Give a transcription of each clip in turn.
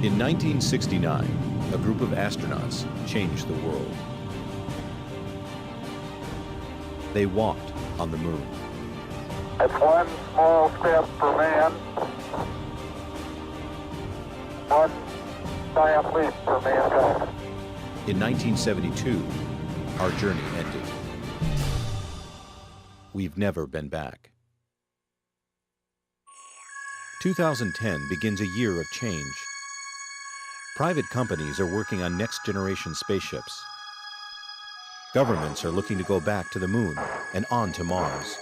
In 1969, a group of astronauts changed the world. They walked on the moon. It's one small step for man, one giant leap for mankind. In 1972, our journey ended. We've never been back. 2010 begins a year of change. Private companies are working on next-generation spaceships. Governments are looking to go back to the moon and on to Mars.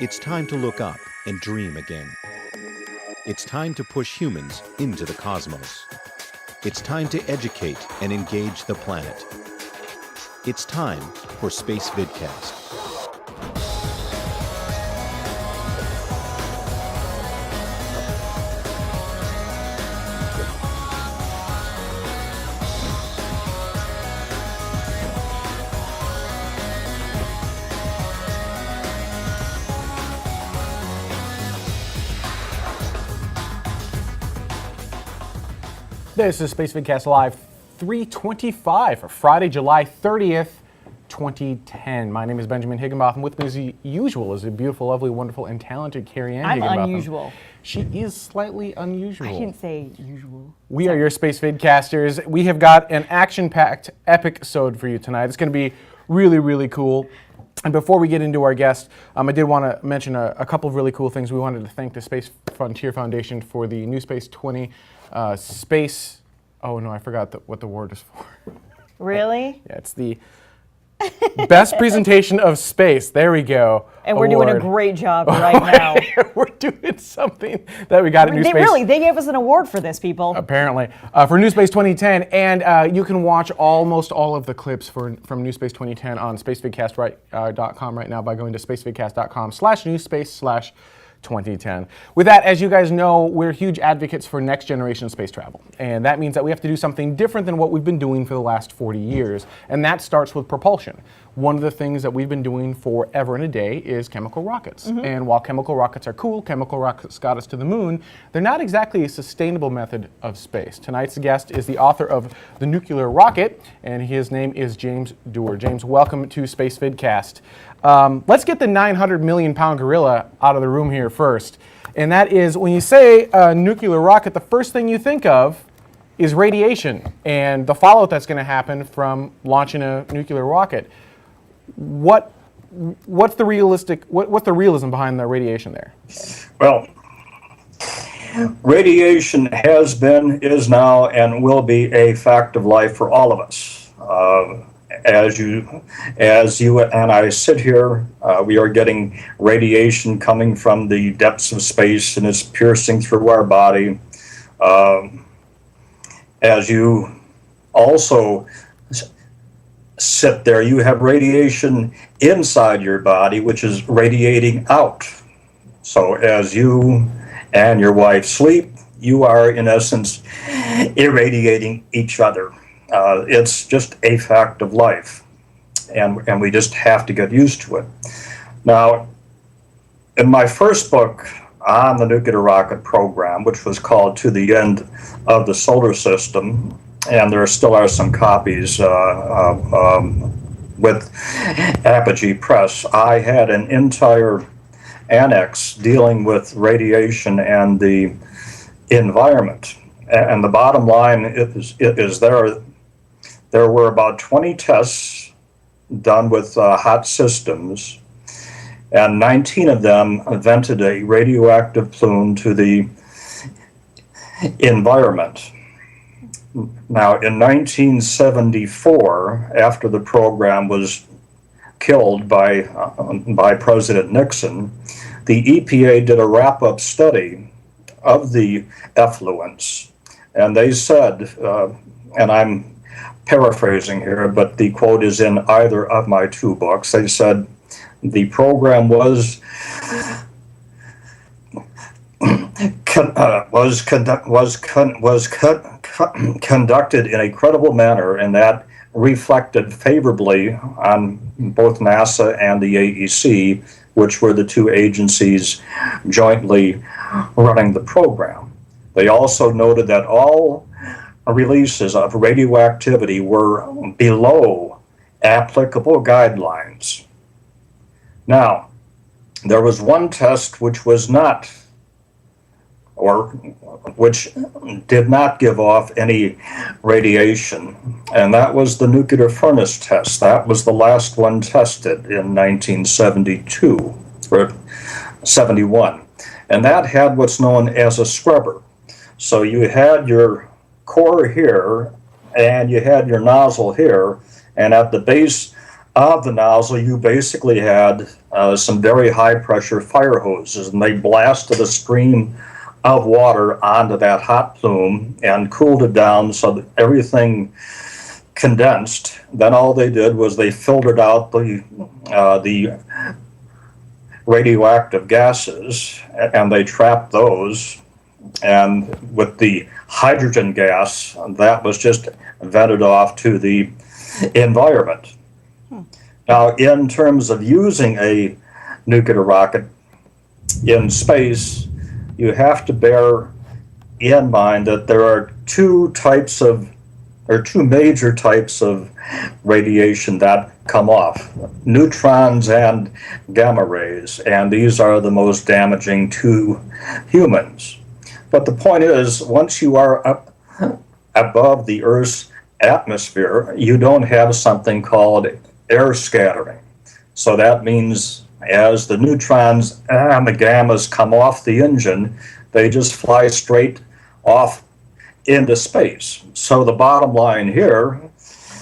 It's time to look up and dream again. It's time to push humans into the cosmos. It's time to educate and engage the planet. It's time for Spacevidcast. This is Spacevidcast Live 325 for Friday, July 30th, 2010. My name is Benjamin Higginbotham. With me as usual is a beautiful, lovely, wonderful, and talented Carrie Ann Higginbotham. I'm unusual. She is slightly unusual. I didn't say usual. We are your Spacevidcasters. We have got an action-packed episode for you tonight. It's going to be really, really cool. And before we get into our guest, I did want to mention a couple of really cool things. We wanted to thank the Space Frontier Foundation for the New Space 20 space. Oh no, I forgot what the word is for. Really? Yeah, it's the best presentation of space. There we go. And we're doing a great job right now. We're doing something that we got at New Space. They gave us an award for this, people. Apparently, for New Space 2010, and you can watch almost all of the clips from New Space 2010 on spacevidcast.com right now by going to spacevidcast.com/newspace/2010. With that, as you guys know, we're huge advocates for next generation space travel. And that means that we have to do something different than what we've been doing for the last 40 years. And that starts with propulsion. One of the things that we've been doing forever and a day is chemical rockets. Mm-hmm. And while chemical rockets are cool, chemical rockets got us to the moon, they're not exactly a sustainable method of space. Tonight's guest is the author of The Nuclear Rocket, and his name is James Dewar. James, welcome to Spacevidcast. Let's get the 900 million pound gorilla out of the room here first. And that is, when you say a nuclear rocket, the first thing you think of is radiation and the fallout that's going to happen from launching a nuclear rocket. What's the realism behind the radiation there? Well, radiation has been, is now, and will be a fact of life for all of us. As you and I sit here, we are getting radiation coming from the depths of space, and it's piercing through our body. As you also sit there, you have radiation inside your body, which is radiating out. So as you and your wife sleep, you are, in essence, irradiating each other. It's just a fact of life, and we just have to get used to it. Now, in my first book on the nuclear rocket program, which was called To the End of the Solar System, and there still are some copies with Apogee Press, I had an entire annex dealing with radiation and the environment. And the bottom line is there were about 20 tests done with hot systems, and 19 of them vented a radioactive plume to the environment. Now, in 1974, after the program was killed by President Nixon, the EPA did a wrap-up study of the effluents, and they said, and I'm paraphrasing here, but the quote is in either of my two books. They said the program was conducted in a credible manner, and that reflected favorably on both NASA and the AEC, which were the two agencies jointly running the program. They also noted that all releases of radioactivity were below applicable guidelines. Now, there was one test which was not, or which did not give off any radiation, and that was the nuclear furnace test. That was the last one tested in 1972 or 71, and that had what's known as a scrubber. So you had your core here, and you had your nozzle here, and at the base of the nozzle, you basically had some very high pressure fire hoses, and they blasted a stream of water onto that hot plume and cooled it down so that everything condensed. Then all they did was they filtered out the radioactive gases, and they trapped those. And with the hydrogen gas, that was just vented off to the environment. Now, in terms of using a nuclear rocket in space, you have to bear in mind that there are two major types of radiation that come off: neutrons and gamma rays, and these are the most damaging to humans. But the point is, once you are up above the Earth's atmosphere, you don't have something called air scattering. So that means as the neutrons and the gammas come off the engine, they just fly straight off into space. So the bottom line here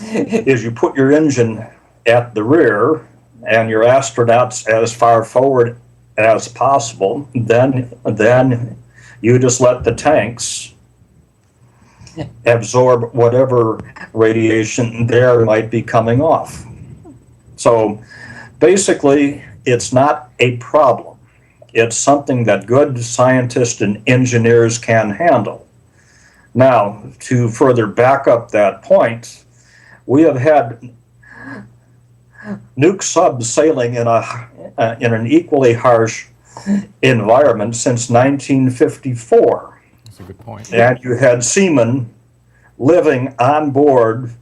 is you put your engine at the rear and your astronauts as far forward as possible, then you just let the tanks absorb whatever radiation there might be coming off. So basically, it's not a problem. It's something that good scientists and engineers can handle. Now, to further back up that point, we have had nuke subs sailing in an equally harsh environment since 1954. That's a good point. And you had seamen living on board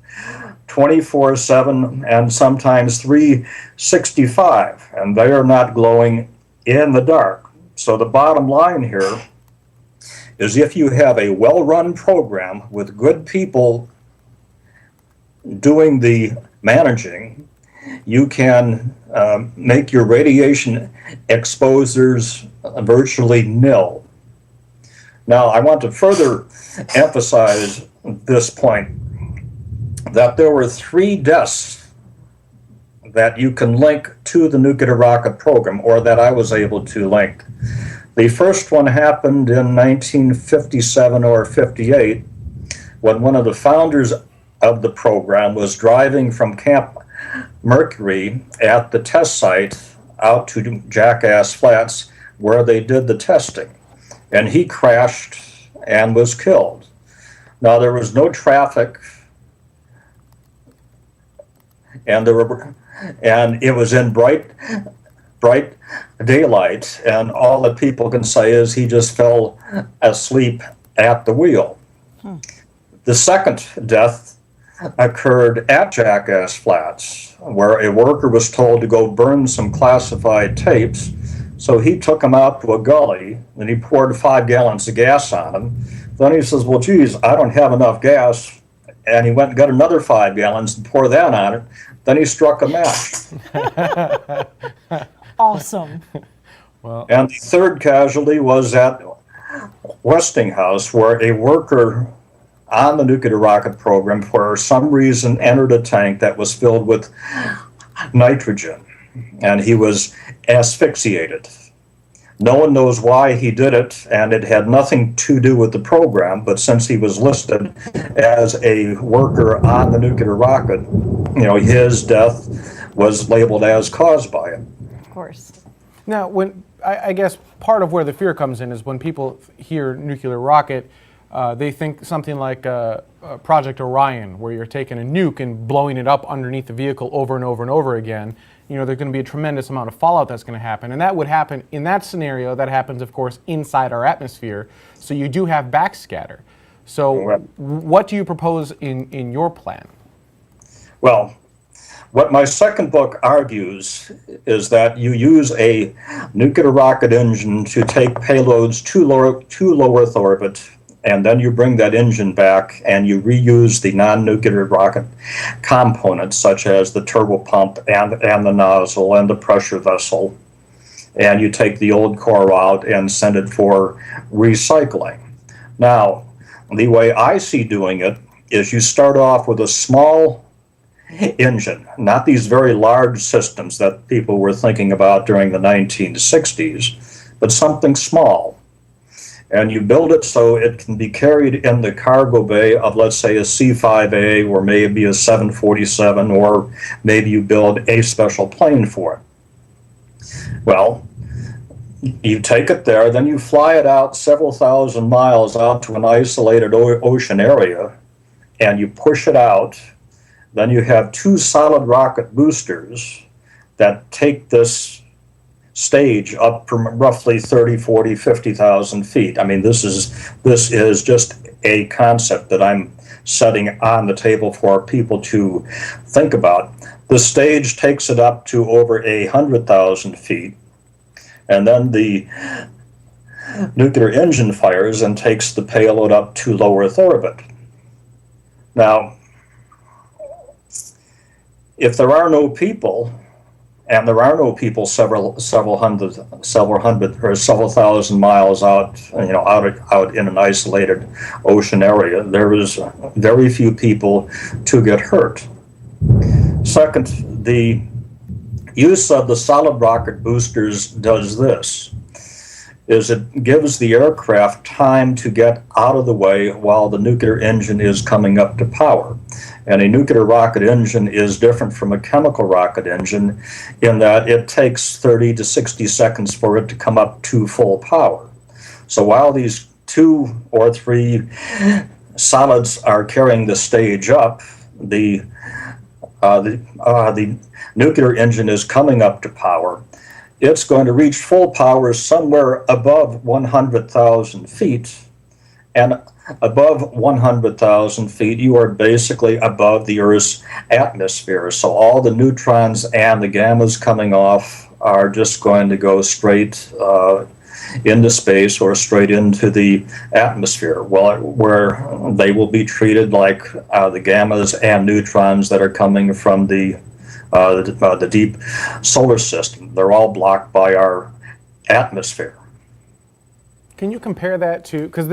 24/7 and sometimes 365, and they are not glowing in the dark. So the bottom line here is, if you have a well-run program with good people doing the managing, you can make your radiation exposures virtually nil. Now, I want to further emphasize this point, that there were 3 deaths that you can link to the nuclear rocket program, or that I was able to link. The first one happened in 1957 or 58, when one of the founders of the program was driving from Camp Mercury at the test site out to Jackass Flats, where they did the testing, and he crashed and was killed. Now, there was no traffic, and it was in bright daylight, and all that people can say is he just fell asleep at the wheel. The second death occurred at Jackass Flats, where a worker was told to go burn some classified tapes. So he took him out to a gully, and he poured 5 gallons of gas on him. Then he says, well, geez, I don't have enough gas. And he went and got another 5 gallons and poured that on it. Then he struck a match. Awesome. Well, And the third casualty was at Westinghouse, where a worker on the nuclear rocket program, for some reason, entered a tank that was filled with nitrogen, and he was asphyxiated. No one knows why he did it, and it had nothing to do with the program, but since he was listed as a worker on the nuclear rocket, his death was labeled as caused by it. Of course. now, when I guess part of where the fear comes in is when people hear nuclear rocket, they think something like Project Orion, where you're taking a nuke and blowing it up underneath the vehicle over and over and over again. there's going to be a tremendous amount of fallout that's going to happen. And that would happen in that scenario. That happens, of course, inside our atmosphere. So you do have backscatter. So what do you propose in your plan? Well, what my second book argues is that you use a nuclear rocket engine to take payloads to low Earth orbit, and then you bring that engine back and you reuse the non-nuclear rocket components such as the turbopump and the nozzle and the pressure vessel, and you take the old core out and send it for recycling. Now, the way I see doing it is you start off with a small engine, not these very large systems that people were thinking about during the 1960s, but something small. And you build it so it can be carried in the cargo bay of, let's say, a C-5A or maybe a 747, or maybe you build a special plane for it. Well, you take it there, then you fly it out several thousand miles out to an isolated ocean area, and you push it out. Then you have two solid rocket boosters that take this stage up from roughly 30, 40, 50,000 feet. I mean, this is just a concept that I'm setting on the table for people to think about. The stage takes it up to over 100,000 feet, and then the nuclear engine fires and takes the payload up to low Earth orbit. Now, if there are no people, and there are no people several hundred or several thousand miles out, out in an isolated ocean area, there is very few people to get hurt. Second, the use of the solid rocket boosters does this, is it gives the aircraft time to get out of the way while the nuclear engine is coming up to power. And a nuclear rocket engine is different from a chemical rocket engine in that it takes 30 to 60 seconds for it to come up to full power. So while these 2 or 3 solids are carrying the stage up, the nuclear engine is coming up to power. It's going to reach full power somewhere above 100,000 feet, and above 100,000 feet, you are basically above the Earth's atmosphere. So all the neutrons and the gammas coming off are just going to go straight into space or straight into the atmosphere, where they will be treated like the gammas and neutrons that are coming from the deep solar system. They're all blocked by our atmosphere. Can you compare that to, because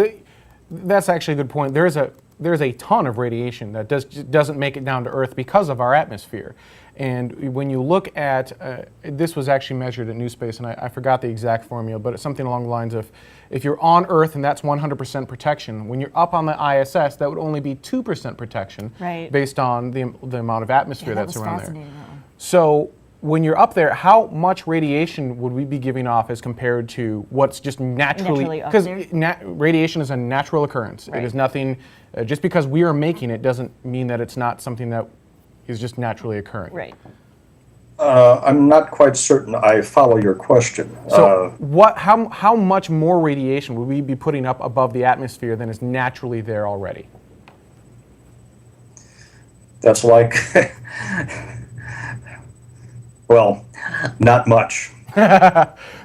that's actually a good point. There's a ton of radiation that doesn't make it down to Earth because of our atmosphere. And when you look at, this was actually measured at New Space, and I forgot the exact formula, but it's something along the lines of, if you're on Earth and that's 100% protection, when you're up on the ISS, that would only be 2% protection, right, based on the amount of atmosphere that's around there. That. So when you're up there, how much radiation would we be giving off as compared to what's just naturally, because radiation is a natural occurrence. Right. It is nothing, just because we are making it doesn't mean that it's not something that is just naturally occurring. Right. I'm not quite certain I follow your question. So how much more radiation would we be putting up above the atmosphere than is naturally there already? That's like, well, not much.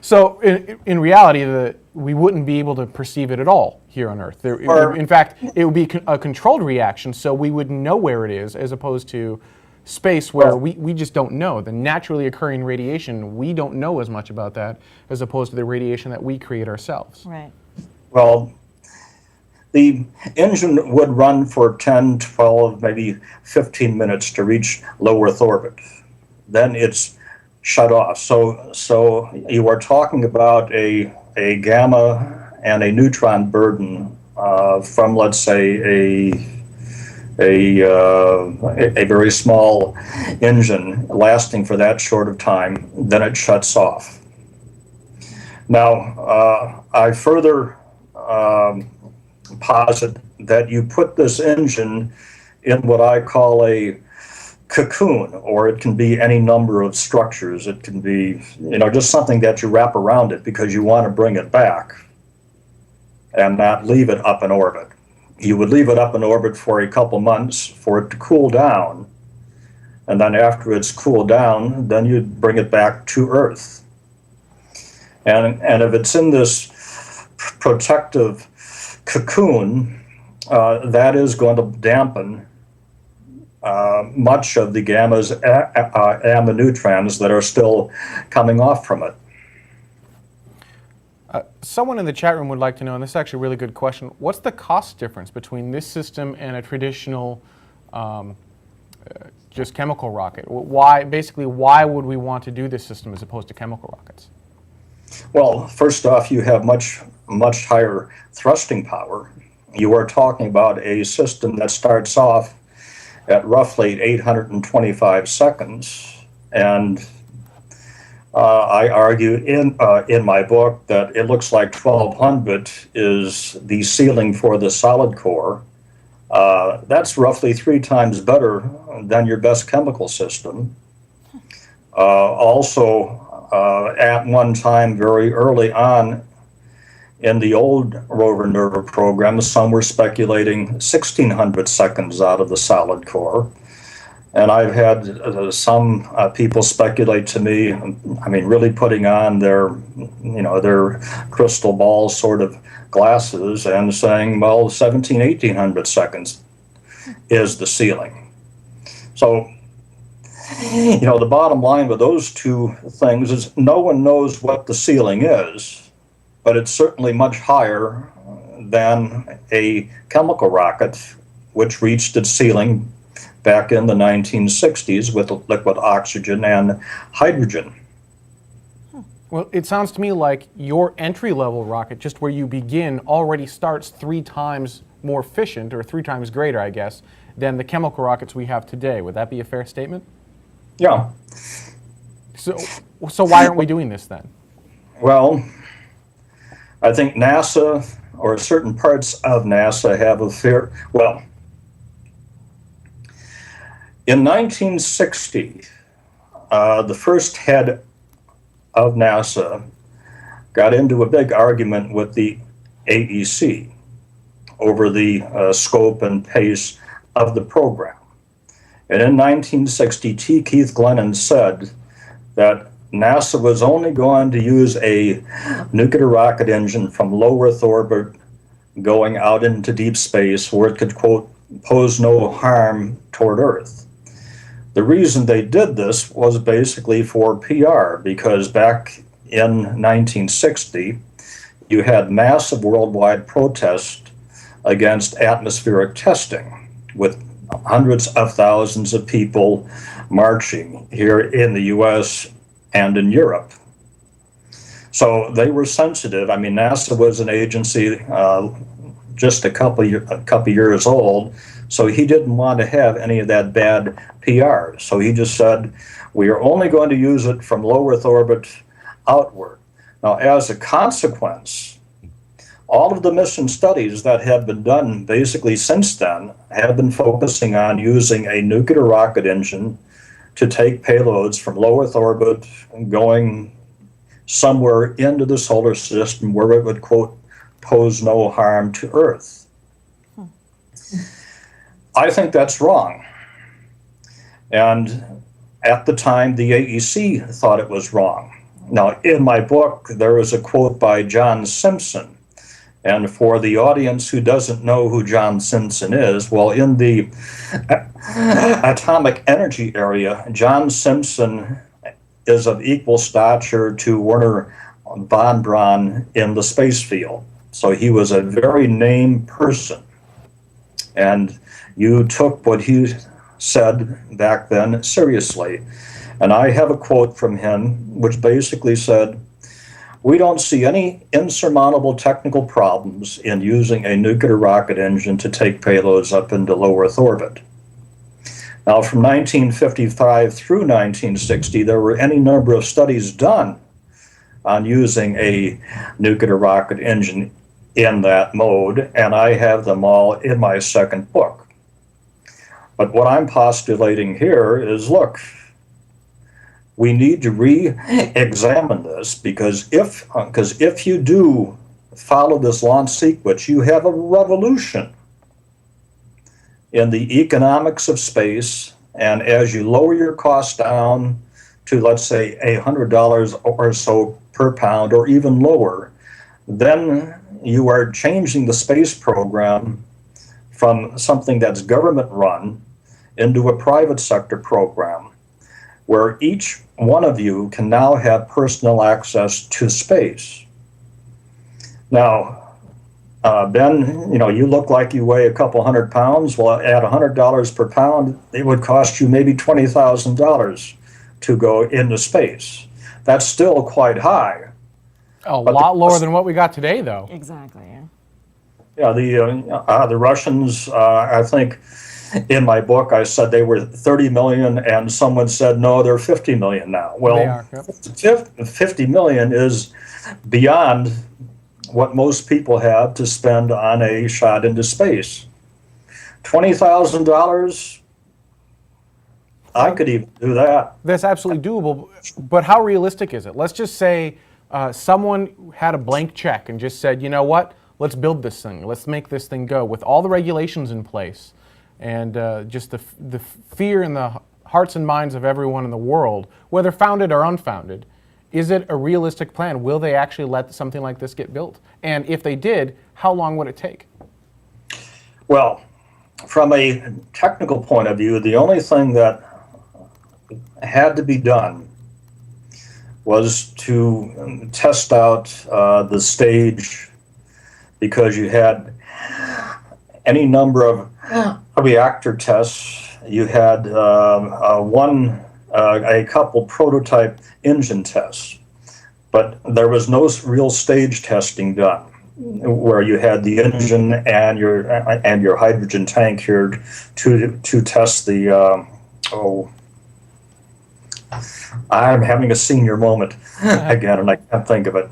So in reality, we wouldn't be able to perceive it at all here on Earth. In fact, it would be a controlled reaction, so we would know where it is, as opposed to space where we just don't know. The naturally occurring radiation, we don't know as much about that as opposed to the radiation that we create ourselves. Right. Well, the engine would run for 10, 12, maybe 15 minutes to reach low Earth orbit. Then it's shut off. So you are talking about a gamma and a neutron burden from, let's say, a very small engine lasting for that short of time. Then it shuts off. Now, I further posit that you put this engine in what I call a cocoon, or it can be any number of structures. It can be, just something that you wrap around it because you want to bring it back and not leave it up in orbit. You would leave it up in orbit for a couple months for it to cool down, and then after it's cooled down, then you'd bring it back to Earth. And if it's in this protective cocoon, that is going to dampen much of the gammas and the neutrons that are still coming off from it. Someone in the chat room would like to know, and this is actually a really good question, what's the cost difference between this system and a traditional just chemical rocket? Why would we want to do this system as opposed to chemical rockets? Well, first off, you have much higher thrusting power. You are talking about a system that starts off at roughly 825 seconds, and I argue in my book that it looks like 1200 is the ceiling for the solid core. That's roughly 3 times better than your best chemical system. At one time, very early on in the old rover Nerva program, some were speculating 1600 seconds out of the solid core. And I've had some people speculate to me, really putting on their crystal ball sort of glasses and saying, well, 1800 seconds is the ceiling. So, the bottom line with those two things is no one knows what the ceiling is, but it's certainly much higher than a chemical rocket, which reached its ceiling back in the 1960s with liquid oxygen and hydrogen. Well, it sounds to me like your entry-level rocket, just where you begin, already starts 3 times more efficient, or 3 times greater, I guess, than the chemical rockets we have today. Would that be a fair statement? Yeah. So why aren't we doing this then? Well, I think NASA, or certain parts of NASA, have a fear. Well, in 1960, the first head of NASA got into a big argument with the AEC over the scope and pace of the program. And in 1960, T. Keith Glennon said that NASA was only going to use a nuclear rocket engine from low Earth orbit going out into deep space where it could, quote, pose no harm toward Earth. The reason they did this was basically for PR, because back in 1960, you had massive worldwide protest against atmospheric testing, with hundreds of thousands of people marching here in the US and in Europe. So they were sensitive. NASA was an agency just a couple years old, so he didn't want to have any of that bad PR. So he just said, we are only going to use it from low Earth orbit outward. Now, as a consequence, all of the mission studies that have been done basically since then have been focusing on using a nuclear rocket engine to take payloads from low Earth orbit and going somewhere into the solar system where it would, quote, pose no harm to Earth. I think that's wrong. And at the time, the AEC thought it was wrong. Now, in my book, there is a quote by John Simpson. And for the audience who doesn't know who John Simpson is, well, in the atomic energy area, John Simpson is of equal stature to Wernher von Braun in the space field. So he was a very named person. And you took what he said back then seriously. And I have a quote from him which basically said, "We don't see any insurmountable technical problems in using a nuclear rocket engine to take payloads up into low Earth orbit." Now, from 1955 through 1960, there were any number of studies done on using a nuclear rocket engine in that mode, and I have them all in my second book. But what I'm postulating here is, look, we need to re-examine this, because if you do follow this launch sequence, you have a revolution in the economics of space. And as you lower your costs down to, let's say, $100 or so per pound, or even lower, then you are changing the space program from something that's government run into a private sector program, where each one of you can now have personal access to space. Now, Ben, you look like you weigh a couple 100 pounds. Well, at $100 per pound, it would cost you maybe $20,000 to go into space. That's still quite high. A lot lower than what we got today, though. Exactly. Yeah, the Russians, I think in my book, I said they were 30 million, and someone said, no, they're 50 million now. Well, They are, yep. 50 million is beyond what most people have to spend on a shot into space. $20,000, I could even do that. That's absolutely doable, but how realistic is it? Let's just say someone had a blank check and just said, you know what, let's build this thing, let's make this thing go, with all the regulations in place, and just the fear in the hearts and minds of everyone in the world, whether founded or unfounded. Is it a realistic plan? Will they actually let something like this get built? And if they did, how long would it take? Well, from a technical point of view, the only thing that had to be done was to test out the stage, because you had any number of reactor tests. You had a couple prototype engine tests, but there was no real stage testing done, where you had the engine and your hydrogen tank here to test the I'm having a senior moment again, and I can't think of it.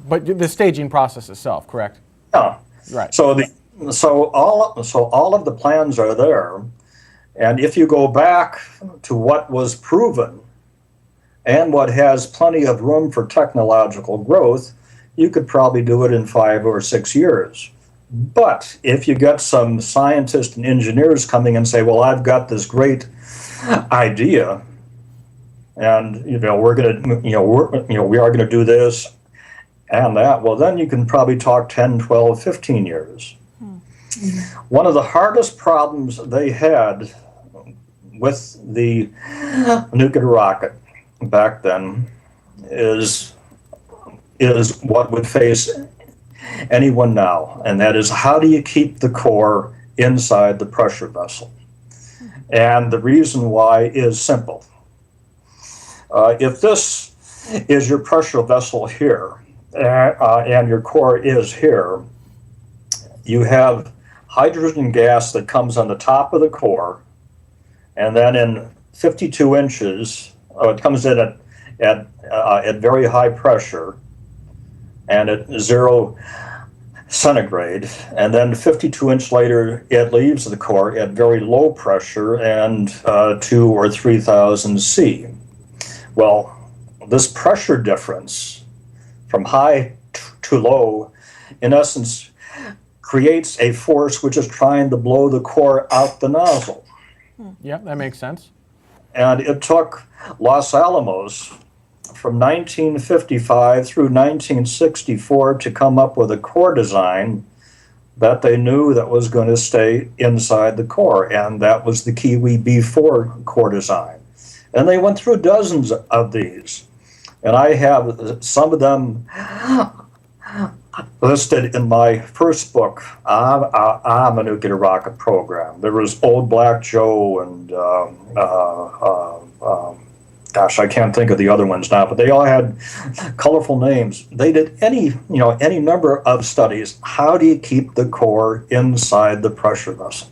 But the staging process itself, correct? Yeah. Right. So all of the plans are there, and if you go back to what was proven and what has plenty of room for technological growth, you could probably do it in 5 or 6 years. But if you get some scientists and engineers coming and say, well, I've got this great idea, and we are going to do this and that, well, then you can probably talk 10, 12, 15 years. One of the hardest problems they had with the nuclear rocket back then is what would face anyone now, and that is, how do you keep the core inside the pressure vessel? And the reason why is simple. If this is your pressure vessel here, and your core is here, you have hydrogen gas that comes on the top of the core, and then in 52 inches, it comes in at very high pressure and at 0 centigrade, and then 52 inches later it leaves the core at very low pressure and 2,000 or 3,000 C. Well, this pressure difference from high to low, in essence, creates a force which is trying to blow the core out the nozzle. Yeah, that makes sense. And it took Los Alamos from 1955 through 1964 to come up with a core design that they knew that was going to stay inside the core, and that was the Kiwi B4 core design. And they went through dozens of these, and I have some of them listed in my first book, I'm a Nuclear Rocket Program. There was Old Black Joe and gosh, I can't think of the other ones now, but they all had colorful names. They did any number of studies. How do you keep the core inside the pressure vessel?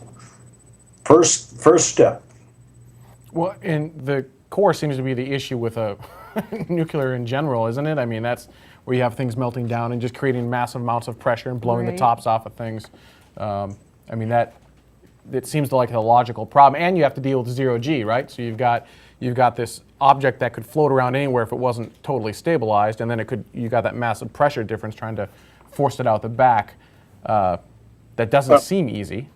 First step. Well, and the core seems to be the issue with nuclear in general, isn't it? I mean, that's where you have things melting down and just creating massive amounts of pressure and blowing the Right. tops off of things. I mean, that it seems like a logical problem. And you have to deal with zero G, right? So you've got this object that could float around anywhere if it wasn't totally stabilized, and then you got that massive pressure difference trying to force it out the back. That doesn't seem easy.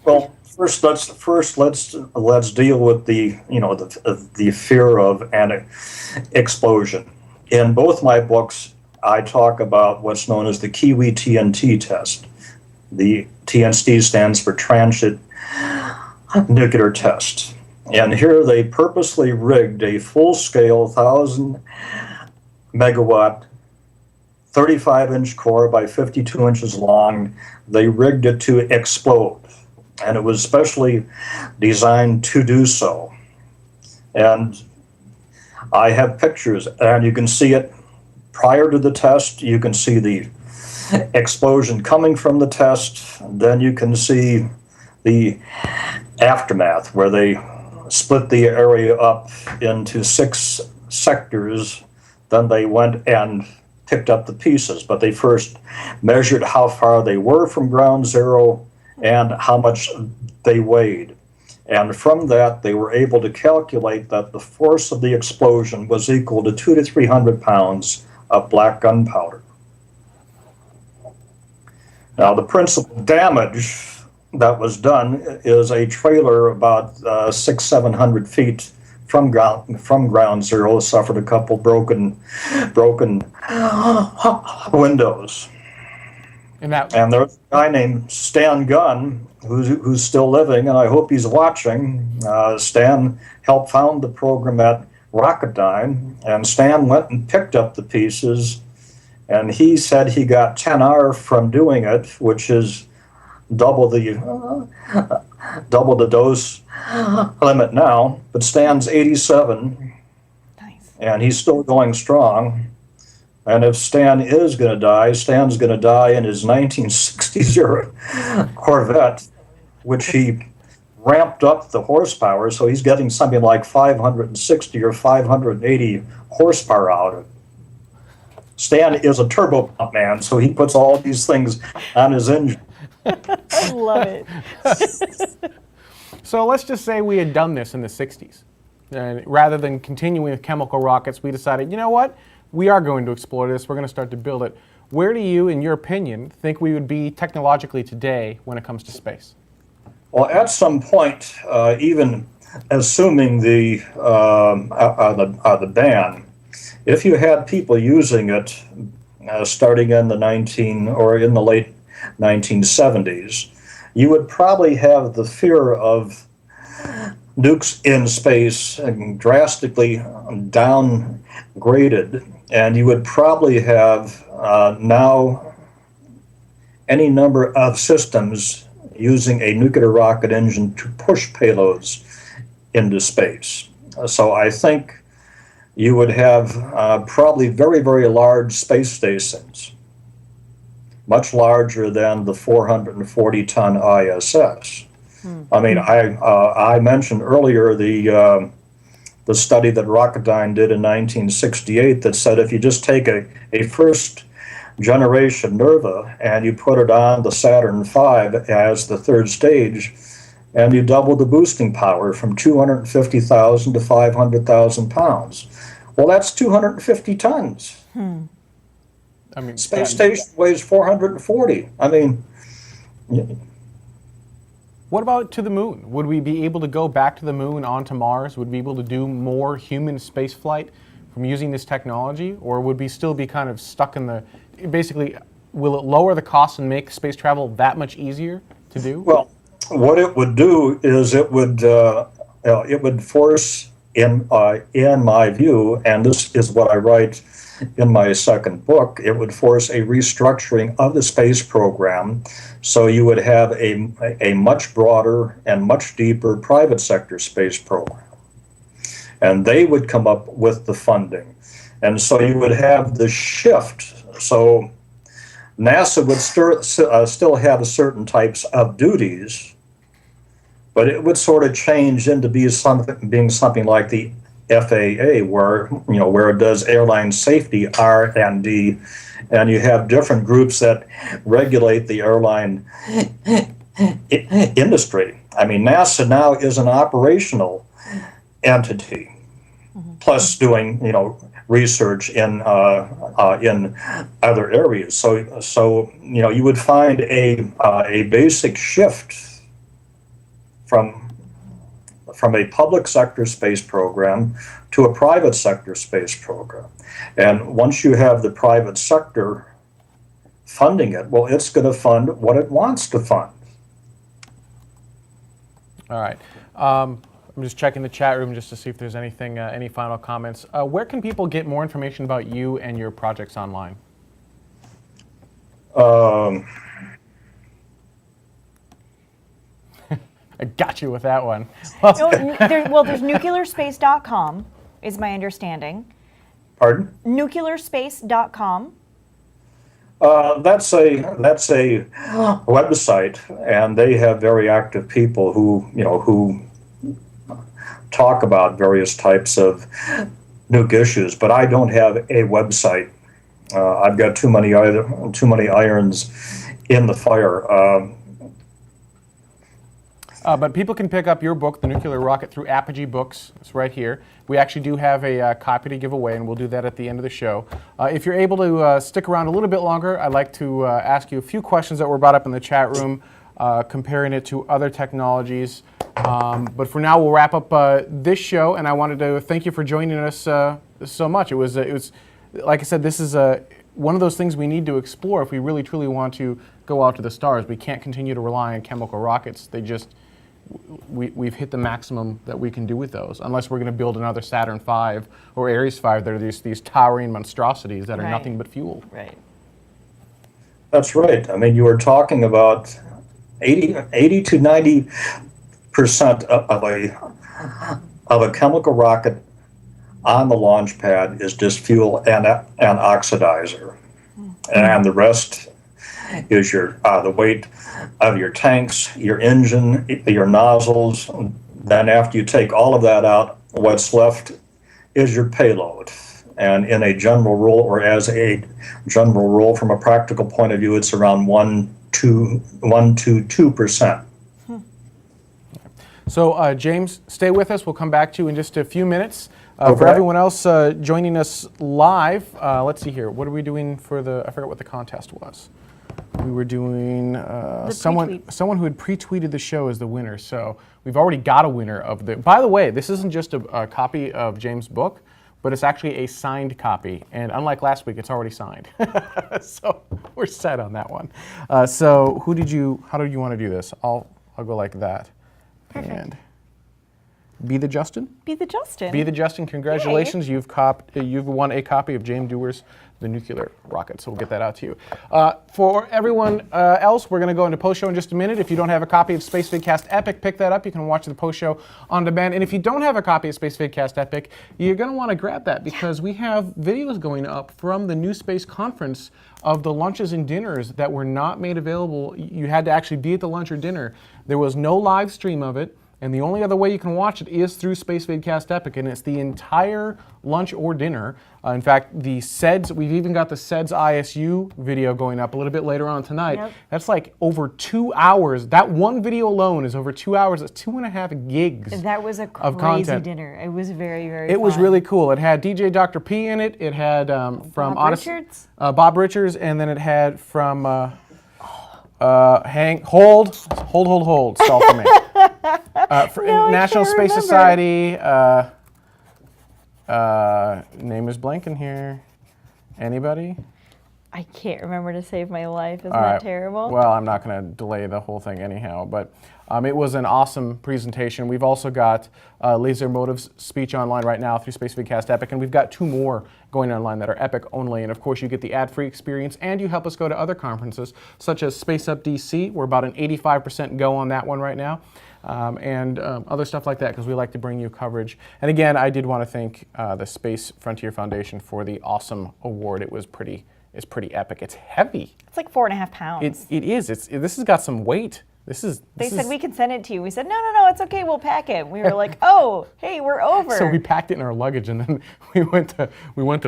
Well, first let's deal with the fear of an explosion. In both my books, I talk about what's known as the Kiwi TNT test. The TNT stands for Transit Nuclear Test. And here they purposely rigged a full-scale 1,000 megawatt 35-inch core by 52 inches long. They rigged it to explode, and it was specially designed to do so. And I have pictures, and you can see it prior to the test. You can see the explosion coming from the test. Then you can see the aftermath, where they split the area up into 6 sectors. Then they went and picked up the pieces, but they first measured how far they were from ground zero and how much they weighed. And from that, they were able to calculate that the force of the explosion was equal to 200 to 300 pounds of black gunpowder. Now, the principal damage that was done is a trailer about 600-700 feet from ground zero suffered a couple broken windows. And there's a guy named Stan Gunn who's still living, and I hope he's watching. Stan helped found the program at Rocketdyne, and Stan went and picked up the pieces, and he said he got 10R from doing it, which is double the dose limit now. But Stan's 87, Nice. and he's still going strong. And if Stan is going to die, Stan's going to die in his 1960 Corvette, which he ramped up the horsepower, so he's getting something like 560 or 580 horsepower out of it. Stan is a turbo pump man, so he puts all these things on his engine. I love it. So let's just say we had done this in the 60s. And rather than continuing with chemical rockets, we decided, you know what? We are going to explore this. We're going to start to build it. Where do you, in your opinion, think we would be technologically today when it comes to space? Well, at some point, even assuming the ban, if you had people using it starting in the late 1970s, you would probably have the fear of nukes in space drastically downgraded, and you would probably have now any number of systems using a nuclear rocket engine to push payloads into space. So I think you would have probably very, very large space stations, much larger than the 440-ton ISS. I mean, I mentioned earlier the study that Rocketdyne did in 1968 that said if you just take a first generation NERVA and you put it on the Saturn V as the third stage, and you double the boosting power from 250,000 to 500,000 pounds. Well, that's 250 tons. I mean, Space station weighs 440. I mean, what about to the moon? Would we be able to go back to the moon, onto Mars? Would we be able to do more human space flight from using this technology? Or would we still be kind of stuck in basically, will it lower the cost and make space travel that much easier to do? Well, what it would do is it would force, in my view, and this is what I write in my second book, it would force a restructuring of the space program, so you would have a much broader and much deeper private sector space program. And they would come up with the funding. And so you would have the shift. So NASA would still have certain types of duties, but it would sort of change into being something like the FAA, where it does airline safety R&D, and you have different groups that regulate the airline industry. I mean, NASA now is an operational entity, plus doing research in other areas. So you would find a basic shift from a public sector space program to a private sector space program. And once you have the private sector funding it, well, it's going to fund what it wants to fund. All right. I'm just checking the chat room just to see if there's anything, any final comments. Where can people get more information about you and your projects online? I got you with that one. There's nuclearspace.com is my understanding. Pardon? Nuclearspace.com. That's a website, and they have very active people who talk about various types of nuke issues. But I don't have a website. I've got too many irons in the fire. But people can pick up your book, The Nuclear Rocket, through Apogee Books. It's right here. We actually do have a copy to give away, and we'll do that at the end of the show. If you're able to stick around a little bit longer, I'd like to ask you a few questions that were brought up in the chat room, comparing it to other technologies. But for now, we'll wrap up this show, and I wanted to thank you for joining us so much. It was like I said, this is one of those things we need to explore if we really, truly want to go out to the stars. We can't continue to rely on chemical rockets. We've hit the maximum that we can do with those, unless we're going to build another Saturn V or Ares V that are these towering monstrosities that are nothing but fuel. Right. That's right. I mean, you were talking about 80 to 90% of a chemical rocket on the launch pad is just fuel and oxidizer, and the rest is the weight of your tanks, your engine, your nozzles. Then after you take all of that out, what's left is your payload. And in a general rule, or as a general rule from a practical point of view, it's around 1 to 2%. So James, stay with us. We'll come back to you in just a few minutes. Okay. For everyone else joining us live, let's see here. What are we doing for I forgot what the contest was. We were doing someone who had pre-tweeted the show as the winner. So we've already got a winner of the. By the way, this isn't just a copy of James' book, but it's actually a signed copy. And unlike last week, it's already signed. So we're set on that one. So how did you want to do this? I'll go like that. Perfect. And be the Justin. Be the Justin. Be the Justin. Congratulations! You've won a copy of James Dewar's The Nuclear Rocket. So we'll get that out to you. For everyone else, we're going to go into post show in just a minute. If you don't have a copy of Spacevidcast Epic, pick that up. You can watch the post show on demand. And if you don't have a copy of Spacevidcast Epic, you're going to want to grab that because we have videos going up from the New Space Conference of the lunches and dinners that were not made available. You had to actually be at the lunch or dinner. There was no live stream of it. And the only other way you can watch it is through Spacevidcast Epic, and it's the entire lunch or dinner. In fact, the SEDS, we've even got the SEDS ISU video going up a little bit later on tonight. Yep. That's like over 2 hours. That one video alone is over 2 hours. That's 2.5 gigs. That was a of crazy content. dinner. It was very, very It was fun. really cool. It had DJ Dr. P in it. It had from Richards? Bob Richards, and then it had from hold, stall for me. National Space Society. Name is blanking here. Anybody? I can't remember to save my life. Isn't All that right. terrible? Well, I'm not going to delay the whole thing anyhow, but it was an awesome presentation. We've also got Laser Motive's speech online right now through Spacevidcast Epic, and we've got 2 more going online that are Epic only. And of course, you get the ad-free experience, and you help us go to other conferences, such as Space Up DC. We're about an 85% go on that one right now. And other stuff like that, because we like to bring you coverage. And again, I did want to thank the Space Frontier Foundation for the awesome award. It's pretty epic. It's heavy. It's like 4.5 pounds. It is. This has got some weight. They said we can send it to you. We said, no, it's okay, we'll pack it. We were like, oh, hey, we're over. So we packed it in our luggage, and then we went to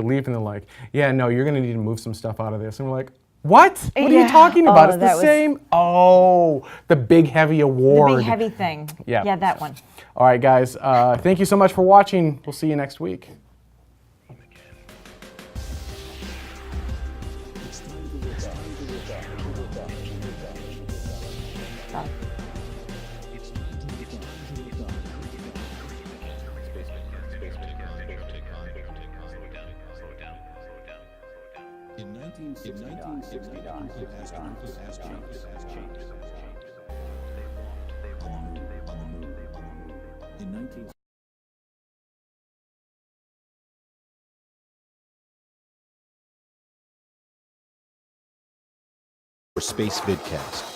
leave, and they're like, yeah, no, you're going to need to move some stuff out of this. And we're like, What? What are you Yeah. talking about? Oh, It's that the was- same. Oh, the big heavy award. The big heavy thing. Yeah. Yeah, that one. All right, guys. Thank you so much for watching. We'll see you next week. In 1969, astronauts on the moon. In 19... For Spacevidcast.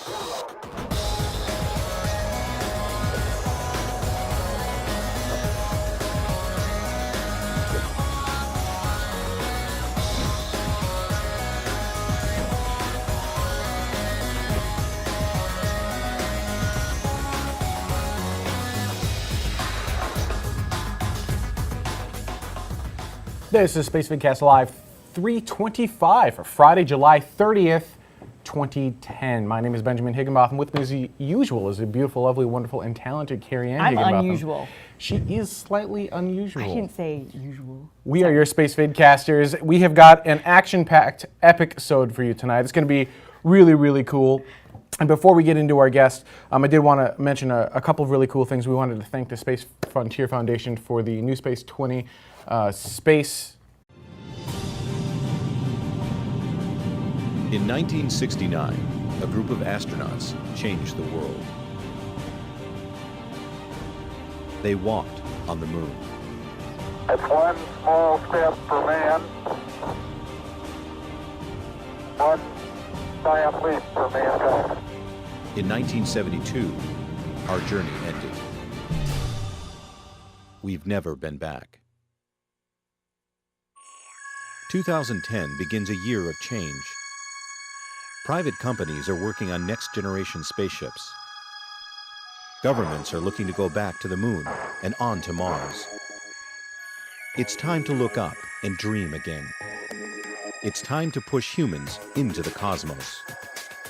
This is Spacevidcast Live 325 for Friday, July 30th, 2010. My name is Benjamin Higginbotham. With me as usual is a beautiful, lovely, wonderful, and talented Carrie Ann I'm Higginbotham. unusual. She is slightly unusual. I didn't say usual. We are your Spacevidcasters. We have got an action-packed episode for you tonight. It's going to be really, really cool. And before we get into our guest, I did want to mention a couple of really cool things. We wanted to thank the Space Frontier Foundation for the New Space 20 space. In 1969, a group of astronauts changed the world. They walked on the moon. It's one small step for man, one giant leap for mankind. In 1972, our journey ended. We've never been back. 2010 begins a year of change. Private companies are working on next-generation spaceships. Governments are looking to go back to the moon and on to Mars. It's time to look up and dream again. It's time to push humans into the cosmos.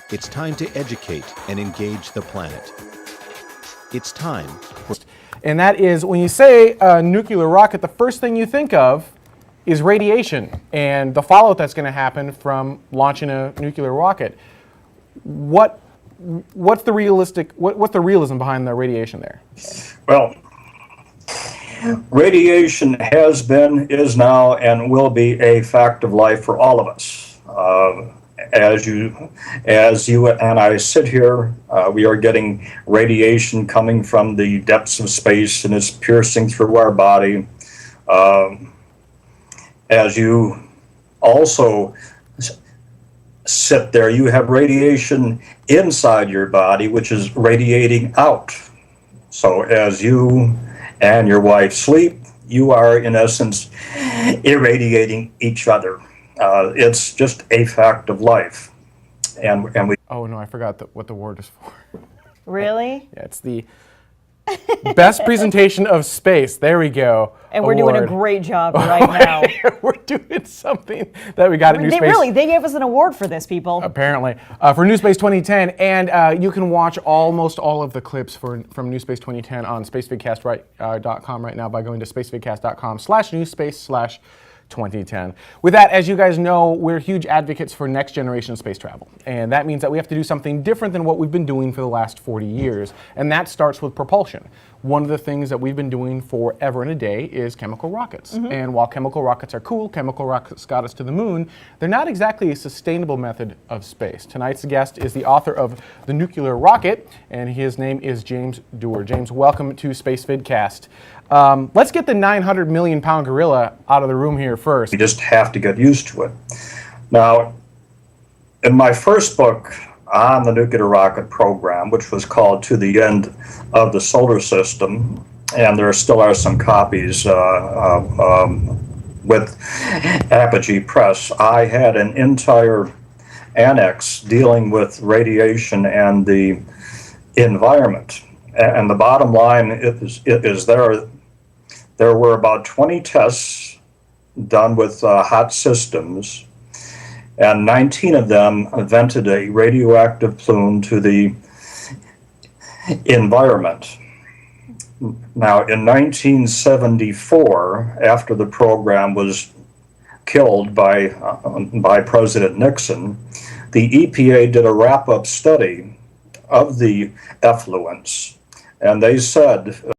It's time to educate and engage the planet. It's time for... And that is, when you say a nuclear rocket, the first thing you think of is radiation and the fallout that's going to happen from launching a nuclear rocket. What's the realism behind the radiation there? Well, radiation has been, is now, and will be a fact of life for all of us. As you and I sit here, we are getting radiation coming from the depths of space, and it's piercing through our body. As you also sit there, you have radiation inside your body, which is radiating out. So as you and your wife sleep, you are, in essence, irradiating each other. It's just a fact of life. And we... Oh, no, I forgot what the word is for. Really? Yeah, it's the best presentation of space. There we go. And we're doing a great job right now. We're doing something that we got at New Space. They gave us an award for this, people. Apparently, for New Space 2010, and you can watch almost all of the clips from New Space 2010 on spacevidcast.com right now by going to spacevidcast.com/newspace/2010. With that, as you guys know, we're huge advocates for next generation space travel. And that means that we have to do something different than what we've been doing for the last 40 years. And that starts with propulsion. One of the things that we've been doing forever and a day is chemical rockets. Mm-hmm. And while chemical rockets are cool, chemical rockets got us to the moon, they're not exactly a sustainable method of space. Tonight's guest is the author of The Nuclear Rocket, and his name is James Dewar. James, welcome to Spacevidcast. Let's get the 900 million pound gorilla out of the room here first. You just have to get used to it. Now, in my first book on the nuclear rocket program, which was called To the End of the Solar System, and there still are some copies with Apogee Press, I had an entire annex dealing with radiation and the environment. And the bottom line is there were about 20 tests done with hot systems, and 19 of them vented a radioactive plume to the environment. Now, in 1974, after the program was killed by President Nixon, the EPA did a wrap-up study of the effluents, and they said